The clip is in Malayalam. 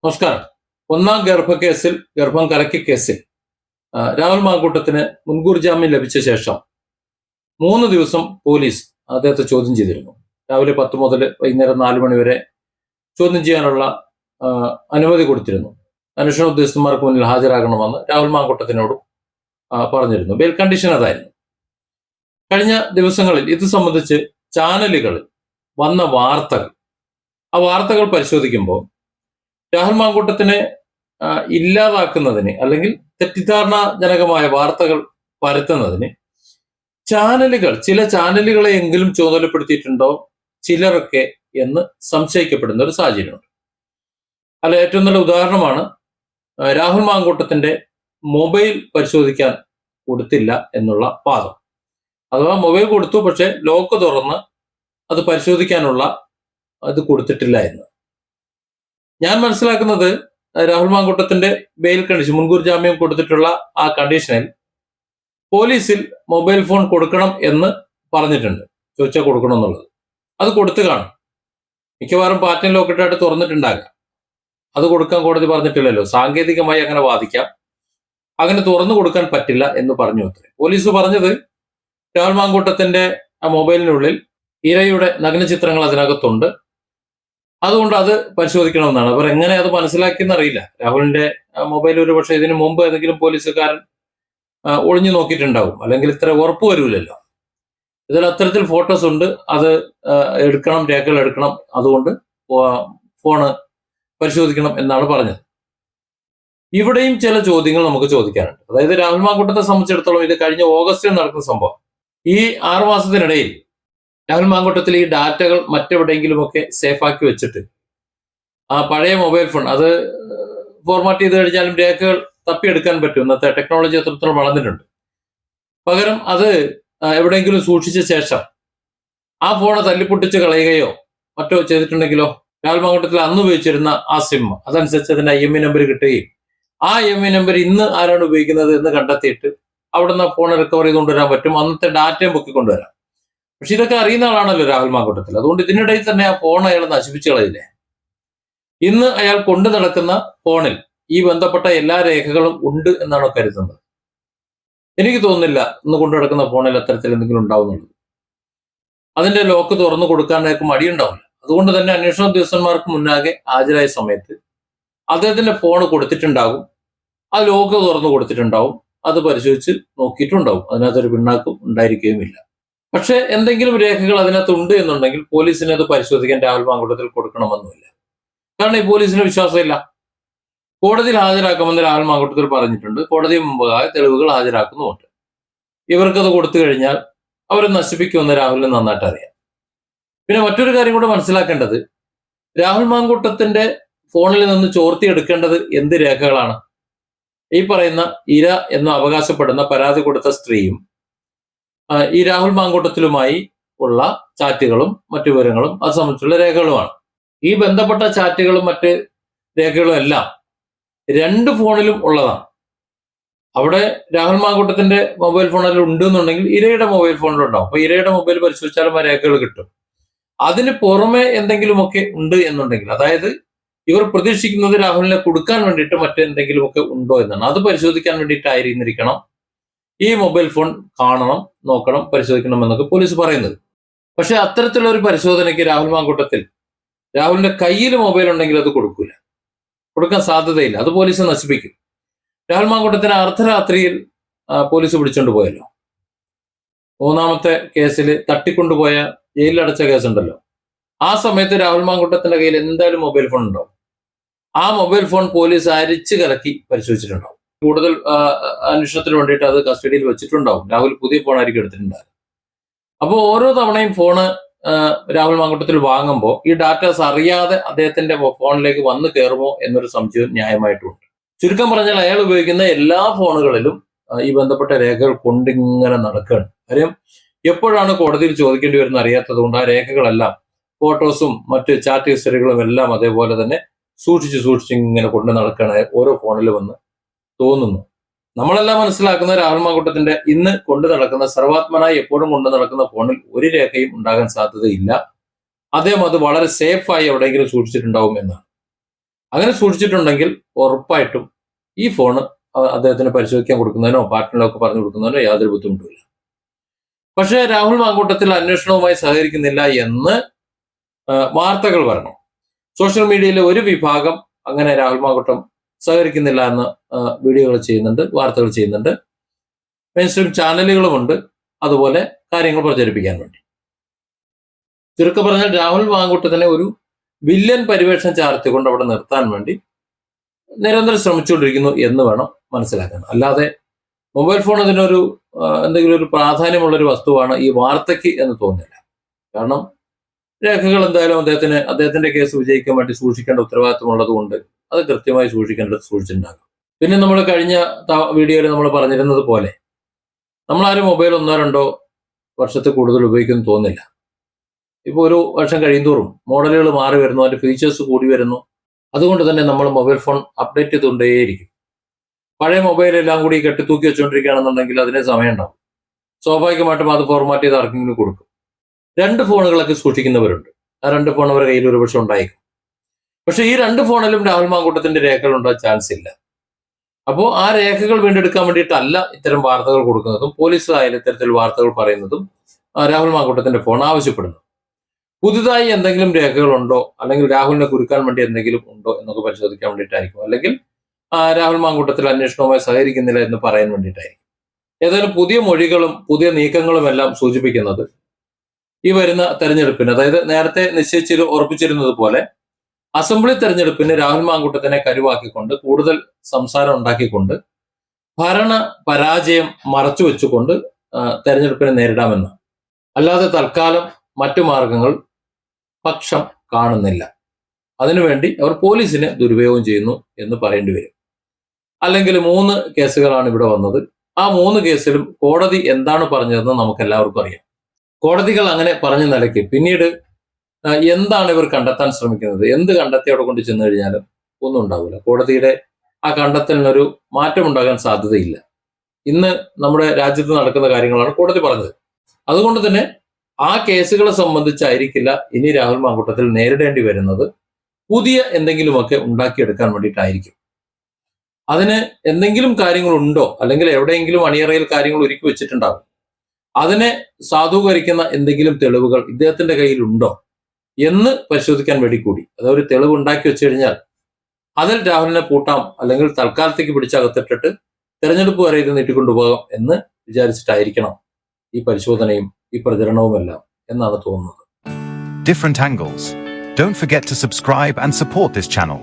നമസ്കാരം. ഒന്നാം ഗർഭക്കേസിൽ ഗർഭം കലക്കി കേസിൽ രാഹുൽ മാങ്കൂട്ടത്തിന് മുൻകൂർ ജാമ്യം ലഭിച്ച ശേഷം 3 ദിവസം പോലീസ് അദ്ദേഹത്തെ ചോദ്യം ചെയ്തിരുന്നു. രാവിലെ 10 മുതൽ വൈകുന്നേരം 4 മണി വരെ ചോദ്യം ചെയ്യാനുള്ള അനുമതി കൊടുത്തിരുന്നു. അന്വേഷണ ഉദ്യോഗസ്ഥന്മാർക്ക് മുന്നിൽ ഹാജരാകണമെന്ന് രാഹുൽ മാങ്കൂട്ടത്തിനോടും പറഞ്ഞിരുന്നു. ബെയിൽ കണ്ടീഷൻ അതായിരുന്നു. കഴിഞ്ഞ ദിവസങ്ങളിൽ ഇത് സംബന്ധിച്ച് ചാനലുകളിൽ വന്ന വാർത്തകൾ, ആ വാർത്തകൾ പരിശോധിക്കുമ്പോൾ രാഹുൽ മാങ്കൂട്ടത്തിനെ ഇല്ലാതാക്കുന്നതിന് അല്ലെങ്കിൽ തെറ്റിദ്ധാരണാജനകമായ വാർത്തകൾ പരത്തുന്നതിന് ചില ചാനലുകളെ എങ്കിലും ചുമതലപ്പെടുത്തിയിട്ടുണ്ടോ ചിലരൊക്കെ എന്ന് സംശയിക്കപ്പെടുന്ന ഒരു സാഹചര്യമുണ്ട്. അല്ല, ഏറ്റവും നല്ല ഉദാഹരണമാണ് രാഹുൽ മാങ്കൂട്ടത്തിന്റെ മൊബൈൽ പരിശോധിക്കാൻ കൊടുത്തില്ല എന്നുള്ള വാദം. അഥവാ മൊബൈൽ കൊടുത്തു, പക്ഷെ ലോക്ക് തുറന്ന് അത് പരിശോധിക്കാനുള്ള അത് കൊടുത്തിട്ടില്ല എന്ന്. ഞാൻ മനസ്സിലാക്കുന്നത് രാഹുൽ മാങ്കൂട്ടത്തിന്റെ ബെയിൽ കണ്ടീഷൻ, മുൻകൂർ ജാമ്യം കൊടുത്തിട്ടുള്ള ആ കണ്ടീഷനിൽ പോലീസിൽ മൊബൈൽ ഫോൺ കൊടുക്കണം എന്ന് പറഞ്ഞിട്ടുണ്ട്. ചോദിച്ചാൽ കൊടുക്കണം എന്നുള്ളത് അത് കൊടുത്തു കാണും. മിക്കവാറും പാറ്റേൺ ലോക്കറ്റായിട്ട് തുറന്നിട്ടുണ്ടാകാം. അത് കൊടുക്കാൻ കോടതി പറഞ്ഞിട്ടില്ലല്ലോ. സാങ്കേതികമായി അങ്ങനെ വാദിക്കാം. അങ്ങനെ തുറന്നു കൊടുക്കാൻ പറ്റില്ല എന്ന് പറഞ്ഞു അത്രേ. പോലീസ് പറഞ്ഞത് രാഹുൽ മാങ്കൂട്ടത്തിന്റെ ആ മൊബൈലിനുള്ളിൽ ഇരയുടെ നഗ്നചിത്രങ്ങൾ അതിനകത്തുണ്ട്, അതുകൊണ്ട് അത് പരിശോധിക്കണമെന്നാണ്. അവർ എങ്ങനെ അത് മനസ്സിലാക്കിയെന്ന് അറിയില്ല. രാഹുലിന്റെ മൊബൈൽ ഒരു പക്ഷേ ഇതിനു മുമ്പ് ഏതെങ്കിലും പോലീസുകാരൻ ഒളിഞ്ഞു നോക്കിയിട്ടുണ്ടാവും, അല്ലെങ്കിൽ ഇത്ര ഉറപ്പ് വരൂലല്ലോ. ഇതിൽ അത്തരത്തിൽ ഫോട്ടോസ് ഉണ്ട്, അത് എടുക്കണം, രേഖകൾ എടുക്കണം, അതുകൊണ്ട് ഫോണ് പരിശോധിക്കണം എന്നാണ് പറഞ്ഞത്. ഇവിടെയും ചില ചോദ്യങ്ങൾ നമുക്ക് ചോദിക്കാനുണ്ട്. അതായത് രാഹുൽ മാങ്കൂട്ടത്തെ സംബന്ധിച്ചിടത്തോളം ഇത് കഴിഞ്ഞ ഓഗസ്റ്റിൽ നടക്കുന്ന സംഭവം. ഈ 6 മാസത്തിനിടയിൽ രാഹുൽ മാങ്കൂട്ടത്തിൽ ഈ ഡാറ്റകൾ മറ്റെവിടെയെങ്കിലുമൊക്കെ സേഫ് ആക്കി വെച്ചിട്ട് ആ പഴയ മൊബൈൽ ഫോൺ അത് ഫോർമാറ്റ് ചെയ്ത് കഴിഞ്ഞാലും രേഖകൾ തപ്പിയെടുക്കാൻ പറ്റും. ഇന്നത്തെ ടെക്നോളജി അത്രത്തോളം വളർന്നിട്ടുണ്ട്. പകരം അത് എവിടെയെങ്കിലും സൂക്ഷിച്ച ശേഷം ആ ഫോണ് തല്ലിപ്പൊട്ടിച്ച് കളയുകയോ മറ്റോ ചെയ്തിട്ടുണ്ടെങ്കിലോ, രാഹുൽ മാങ്കൂട്ടത്തിൽ അന്ന് ഉപയോഗിച്ചിരുന്ന ആ സിം അതനുസരിച്ച് അതിന്റെ IMEI നമ്പർ കിട്ടുകയും ആ IMEI നമ്പർ ഇന്ന് ആരാണ് ഉപയോഗിക്കുന്നത് എന്ന് കണ്ടെത്തിയിട്ട് അവിടുന്ന് ഫോൺ റിക്കവർ ചെയ്ത് കൊണ്ടുവരാൻ പറ്റും. അന്നത്തെ ഡാറ്റയും പൊക്കിക്കൊണ്ടുവരാം. പക്ഷെ ഇതൊക്കെ അറിയുന്ന ആളാണല്ലോ രാഹുൽ മാങ്കൂട്ടത്തിൽ. അതുകൊണ്ട് ഇതിനിടയിൽ തന്നെ ആ ഫോൺ അയാൾ നശിപ്പിച്ചു കളയില്ലേ. ഇന്ന് അയാൾ കൊണ്ടു നടക്കുന്ന ഫോണിൽ ഈ ബന്ധപ്പെട്ട എല്ലാ രേഖകളും ഉണ്ട് എന്നാണ് കരുതുന്നത്. എനിക്ക് തോന്നുന്നില്ല ഇന്ന് കൊണ്ടു നടക്കുന്ന ഫോണിൽ അത്തരത്തിൽ എന്തെങ്കിലും ഉണ്ടാവുന്നുള്ളൂ. അതിന്റെ ലോക്ക് തുറന്നു കൊടുക്കാൻ അയാൾക്ക് മടിയുണ്ടാവില്ല. അതുകൊണ്ട് തന്നെ അന്വേഷണ ഉദ്യോഗസ്ഥന്മാർക്ക് മുന്നാകെ ഹാജരായ സമയത്ത് അദ്ദേഹത്തിന്റെ ഫോൺ കൊടുത്തിട്ടുണ്ടാകും, ആ ലോക്ക് തുറന്നു കൊടുത്തിട്ടുണ്ടാവും, അത് പരിശോധിച്ച് നോക്കിയിട്ടുണ്ടാവും. അതിനകത്തൊരു പിണ്ണാക്കും ഉണ്ടായിരിക്കുകയുമില്ല. പക്ഷെ എന്തെങ്കിലും രേഖകൾ അതിനകത്ത് ഉണ്ട് എന്നുണ്ടെങ്കിൽ പോലീസിനെ അത് പരിശോധിക്കാൻ രാഹുൽ മാങ്കൂട്ടത്തിൽ കൊടുക്കണമെന്നില്ല. കാരണം ഈ പോലീസിന് വിശ്വാസമില്ല. കോടതിയിൽ ഹാജരാക്കുമെന്ന് രാഹുൽ മാങ്കൂട്ടത്തിൽ പറഞ്ഞിട്ടുണ്ട്. കോടതി മുമ്പാകെ തെളിവുകൾ ഹാജരാക്കുന്നുമുണ്ട്. ഇവർക്കത് കൊടുത്തു കഴിഞ്ഞാൽ അവരെ നശിപ്പിക്കുമെന്ന് രാഹുലിന് നന്നായിട്ട് അറിയാം. പിന്നെ മറ്റൊരു കാര്യം കൂടെ മനസ്സിലാക്കേണ്ടത്, രാഹുൽ മാങ്കൂട്ടത്തിന്റെ ഫോണിൽ നിന്ന് ചോർത്തിയെടുക്കേണ്ടത് എന്ത് രേഖകളാണ്? ഈ പറയുന്ന ഇര എന്ന് അവകാശപ്പെടുന്ന പരാതി കൊടുത്ത സ്ത്രീയും ഈ രാഹുൽ മാങ്കൂട്ടത്തിലുമായി ഉള്ള ചാറ്റുകളും മറ്റു വിവരങ്ങളും അത് സംബന്ധിച്ചുള്ള രേഖകളുമാണ്. ഈ ബന്ധപ്പെട്ട ചാറ്റുകളും മറ്റ് രേഖകളും എല്ലാം 2 ഫോണിലും ഉള്ളതാണ്. അവിടെ രാഹുൽ മാങ്കൂട്ടത്തിന്റെ മൊബൈൽ ഫോണിൽ ഉണ്ടെന്നുണ്ടെങ്കിൽ ഇരയുടെ മൊബൈൽ ഫോണിലുണ്ടാവും. അപ്പൊ ഇരയുടെ മൊബൈൽ പരിശോധിച്ചാലും ആ രേഖകൾ കിട്ടും. അതിന് പുറമെ എന്തെങ്കിലുമൊക്കെ ഉണ്ട് എന്നുണ്ടെങ്കിൽ, അതായത് ഇവർ പ്രതീക്ഷിക്കുന്നത് രാഹുലിനെ കൊടുക്കാൻ വേണ്ടിയിട്ട് മറ്റെന്തെങ്കിലുമൊക്കെ ഉണ്ടോ എന്നാണ്. അത് പരിശോധിക്കാൻ വേണ്ടിയിട്ടായിരിക്കണം ഈ മൊബൈൽ ഫോൺ കാണണം, നോക്കണം, പരിശോധിക്കണം എന്നൊക്കെ പോലീസ് പറയുന്നത്. പക്ഷെ അത്തരത്തിലുള്ള ഒരു പരിശോധനയ്ക്ക് രാഹുൽ മാങ്കൂട്ടത്തിൽ രാഹുലിന്റെ കയ്യിൽ മൊബൈൽ ഉണ്ടെങ്കിൽ അത് കൊടുക്കാൻ സാധ്യതയില്ല. അത് പോലീസ് നശിപ്പിക്കും. രാഹുൽ മാങ്കൂട്ടത്തിന് അർദ്ധരാത്രിയിൽ പോലീസ് പിടിച്ചോണ്ട് പോയല്ലോ. 3ാമത്തെ കേസിൽ തട്ടിക്കൊണ്ടുപോയ ജയിലിലടച്ച കേസുണ്ടല്ലോ. ആ സമയത്ത് രാഹുൽ മാങ്കൂട്ടത്തിന്റെ കയ്യിൽ എന്തായാലും മൊബൈൽ ഫോൺ ഉണ്ടാവും. ആ മൊബൈൽ ഫോൺ പോലീസ് അരിച്ചു കലക്കി പരിശോധിച്ചിട്ടുണ്ടാവും. കൂടുതൽ അന്വേഷണത്തിന് വേണ്ടിയിട്ട് അത് കസ്റ്റഡിയിൽ വെച്ചിട്ടുണ്ടാവും. രാഹുൽ പുതിയ ഫോണായിരിക്കും എടുത്തിട്ടുണ്ടാകും. അപ്പോൾ ഓരോ തവണയും ഫോണ് രാഹുൽ മാങ്കൂട്ടത്തിൽ വാങ്ങുമ്പോൾ ഈ ഡാറ്റാസ് അറിയാതെ അദ്ദേഹത്തിന്റെ ഫോണിലേക്ക് വന്നു കയറുമോ എന്നൊരു സംശയം ന്യായമായിട്ടുണ്ട്. ചുരുക്കം പറഞ്ഞാൽ അയാൾ ഉപയോഗിക്കുന്ന എല്ലാ ഫോണുകളിലും ഈ ബന്ധപ്പെട്ട രേഖകൾ കൊണ്ടിങ്ങനെ നടക്കുകയാണ്. കാര്യം എപ്പോഴാണ് കോടതിയിൽ ചോദിക്കേണ്ടി വരുന്ന അറിയാത്തത് കൊണ്ട് ആ രേഖകളെല്ലാം, ഫോട്ടോസും മറ്റ് ചാറ്റ് ഹിസ്റ്ററികളും എല്ലാം അതേപോലെ തന്നെ സൂക്ഷിച്ച് ഇങ്ങനെ കൊണ്ട് നടക്കുകയാണ് ഓരോ ഫോണിൽ വന്ന് തോന്നുന്നു. നമ്മളെല്ലാം മനസ്സിലാക്കുന്ന രാഹുൽ മാങ്കൂട്ടത്തിന്റെ ഇന്ന് കൊണ്ടു നടക്കുന്ന, സർവാത്മനായി എപ്പോഴും കൊണ്ടു നടക്കുന്ന ഫോണിൽ ഒരു രേഖയും ഉണ്ടാകാൻ സാധ്യതയില്ല. അദ്ദേഹം അത് വളരെ സേഫായി എവിടെയെങ്കിലും സൂക്ഷിച്ചിട്ടുണ്ടാവും എന്നാണ്. അങ്ങനെ സൂക്ഷിച്ചിട്ടുണ്ടെങ്കിൽ ഉറപ്പായിട്ടും ഈ ഫോണ് അദ്ദേഹത്തിന് പരിശോധിക്കാൻ കൊടുക്കുന്നതിനോ പാർട്ട്ണറിനോ ഒക്കെ പറഞ്ഞു കൊടുക്കുന്നതിനോ യാതൊരു ബുദ്ധിമുട്ടുമില്ല. പക്ഷേ രാഹുൽ മാങ്കൂട്ടത്തിൽ അന്വേഷണവുമായി സഹകരിക്കുന്നില്ല എന്ന് വാർത്തകൾ വരണം. സോഷ്യൽ മീഡിയയിലെ ഒരു വിഭാഗം അങ്ങനെ രാഹുൽ മാങ്കൂട്ടം സഹകരിക്കുന്നില്ല എന്ന് വീഡിയോകൾ ചെയ്യുന്നുണ്ട്, വാർത്തകൾ ചെയ്യുന്നുണ്ട്. മെയിൻ സ്ട്രീം ചാനലുകളുമുണ്ട് അതുപോലെ കാര്യങ്ങൾ പ്രചരിപ്പിക്കാൻ വേണ്ടി. ചുരുക്കം പറഞ്ഞാൽ രാഹുൽ മാങ്കൂട്ടത്തിനെ ഒരു വില്ലൻ പരിവേഷം ചാർത്തിക്കൊണ്ട് അവിടെ നിർത്താൻ വേണ്ടി നിരന്തരം ശ്രമിച്ചുകൊണ്ടിരിക്കുന്നു എന്ന് വേണം മനസ്സിലാക്കാൻ. അല്ലാതെ മൊബൈൽ ഫോൺ ഇതിനൊരു എന്തെങ്കിലും ഒരു പ്രാധാന്യമുള്ളൊരു വസ്തുവാണ് ഈ വാർത്തയ്ക്ക് എന്ന് തോന്നുന്നില്ല. കാരണം രേഖകൾ എന്തായാലും അദ്ദേഹത്തിന്റെ കേസ് വിജയിക്കാൻ വേണ്ടി സൂക്ഷിക്കേണ്ട ഉത്തരവാദിത്വമുള്ളത് കൊണ്ട് അത് കൃത്യമായി സൂക്ഷിക്കേണ്ടത് സൂക്ഷിച്ചിട്ടുണ്ടാകും. പിന്നെ നമ്മൾ കഴിഞ്ഞ വീഡിയോയിൽ നമ്മൾ പറഞ്ഞിരുന്നത് പോലെ നമ്മളാരും മൊബൈൽ 1-2 വർഷത്തിൽ കൂടുതൽ ഉപയോഗിക്കുമെന്ന് തോന്നില്ല. ഇപ്പോൾ ഒരു വർഷം കഴിയുന്തോറും മോഡലുകൾ മാറി വരുന്നു, അതിന്റെ ഫീച്ചേഴ്സ് കൂടി വരുന്നു. അതുകൊണ്ട് തന്നെ നമ്മൾ മൊബൈൽ ഫോൺ അപ്ഡേറ്റ് ചെയ്തുകൊണ്ടേയിരിക്കും. പഴയ മൊബൈൽ എല്ലാം കൂടി കെട്ടിത്തൂക്കി വെച്ചുകൊണ്ടിരിക്കുകയാണെന്നുണ്ടെങ്കിൽ അതിന് സമയം ഉണ്ടാവും. സ്വാഭാവികമായിട്ടും അത് ഫോർമാറ്റ് ചെയ്ത് ആർക്കെങ്കിലും കൊടുക്കും. 2 ഫോണുകളൊക്കെ സൂക്ഷിക്കുന്നവരുണ്ട്. ആ 2 ഫോൺ അവരുടെ കയ്യിൽ ഒരുപക്ഷെ ഉണ്ടായിരിക്കും. പക്ഷെ ഈ 2 ഫോണിലും രാഹുൽ മാങ്കൂട്ടത്തിന്റെ രേഖകൾ ഉണ്ടാകാൻ ചാൻസ് ഇല്ല. അപ്പോൾ ആ രേഖകൾ വീണ്ടെടുക്കാൻ വേണ്ടിയിട്ടല്ല ഇത്തരം വാർത്തകൾ കൊടുക്കുന്നതും പോലീസ് ആയാലും ഇത്തരത്തിൽ വാർത്തകൾ പറയുന്നതും രാഹുൽ മാങ്കൂട്ടത്തിന്റെ ഫോൺ ആവശ്യപ്പെടുന്നു. പുതുതായി എന്തെങ്കിലും രേഖകളുണ്ടോ, അല്ലെങ്കിൽ രാഹുലിനെ കുരുക്കാൻ വേണ്ടി എന്തെങ്കിലും ഉണ്ടോ എന്നൊക്കെ പരിശോധിക്കാൻ വേണ്ടിയിട്ടായിരിക്കും, അല്ലെങ്കിൽ രാഹുൽ മാങ്കൂട്ടത്തിൽ അന്വേഷണവുമായി സഹകരിക്കുന്നില്ല എന്ന് പറയാൻ വേണ്ടിയിട്ടായിരിക്കും. ഏതായാലും പുതിയ മൊഴികളും പുതിയ നീക്കങ്ങളും എല്ലാം സൂചിപ്പിക്കുന്നത് ഈ വരുന്ന തെരഞ്ഞെടുപ്പിന്, അതായത് നേരത്തെ ഉറപ്പിച്ചിരുന്നത് പോലെ അസംബ്ലി തെരഞ്ഞെടുപ്പിന് രാഹുൽ മാങ്കൂട്ടത്തിനെ കരുവാക്കിക്കൊണ്ട് കൂടുതൽ സംസാരം ഉണ്ടാക്കിക്കൊണ്ട് ഭരണ പരാജയം മറച്ചു വെച്ചുകൊണ്ട് തെരഞ്ഞെടുപ്പിനെ നേരിടാമെന്ന്. അല്ലാതെ തൽക്കാലം മറ്റു മാർഗങ്ങൾ പക്ഷം കാണുന്നില്ല. അതിനുവേണ്ടി അവർ പോലീസിനെ ദുരുപയോഗം ചെയ്യുന്നു എന്ന് പറയേണ്ടി വരും. അല്ലെങ്കിൽ 3 കേസുകളാണ് ഇവിടെ വന്നത്. ആ 3 കേസിലും കോടതി എന്താണ് പറഞ്ഞതെന്ന് നമുക്ക് എല്ലാവർക്കും അറിയാം. കോടതികൾ അങ്ങനെ പറഞ്ഞ നിലയ്ക്ക് പിന്നീട് എന്താണ് ഇവർ കണ്ടെത്താൻ ശ്രമിക്കുന്നത്, എന്ത് കണ്ടെത്തി അവിടെ കൊണ്ട് ചെന്ന് കഴിഞ്ഞാലും ഒന്നും ഉണ്ടാവില്ല. കോടതിയുടെ ആ കണ്ടെത്തലിനൊരു മാറ്റമുണ്ടാകാൻ സാധ്യതയില്ല. ഇന്ന് നമ്മുടെ രാജ്യത്ത് നടക്കുന്ന കാര്യങ്ങളാണ് കോടതി പറഞ്ഞത്. അതുകൊണ്ട് തന്നെ ആ കേസുകളെ സംബന്ധിച്ചായിരിക്കില്ല ഇനി രാഹുൽ മാങ്കൂട്ടത്തിൽ നേരിടേണ്ടി വരുന്നത്. പുതിയ എന്തെങ്കിലുമൊക്കെ ഉണ്ടാക്കിയെടുക്കാൻ വേണ്ടിയിട്ടായിരിക്കും. അതിന് എന്തെങ്കിലും കാര്യങ്ങളുണ്ടോ, അല്ലെങ്കിൽ എവിടെയെങ്കിലും അണിയറയിൽ കാര്യങ്ങൾ ഒരുക്കി വെച്ചിട്ടുണ്ടാകും. അതിനെ സാധൂകരിക്കുന്ന എന്തെങ്കിലും തെളിവുകൾ ഇദ്ദേഹത്തിന്റെ കയ്യിലുണ്ടോ എന്ന് പരിശോധിക്കാൻ വേണ്ടി കൂടി, അതൊരു തെളിവ് ഉണ്ടാക്കി വെച്ചു കഴിഞ്ഞാൽ അതിൽ രാഹുലിനെ പൂട്ടാം, അല്ലെങ്കിൽ തൽക്കാലത്തേക്ക് പിടിച്ചകത്തിട്ടിട്ട് തെരഞ്ഞെടുപ്പ് വരെ ഇത് നീട്ടിക്കൊണ്ടുപോകാം എന്ന് വിചാരിച്ചിട്ടായിരിക്കണം ഈ പരിശോധനയും ഈ പ്രചരണവുമെല്ലാം എന്നാണ് തോന്നുന്നത്. Different angles. Don't forget to subscribe and support this channel.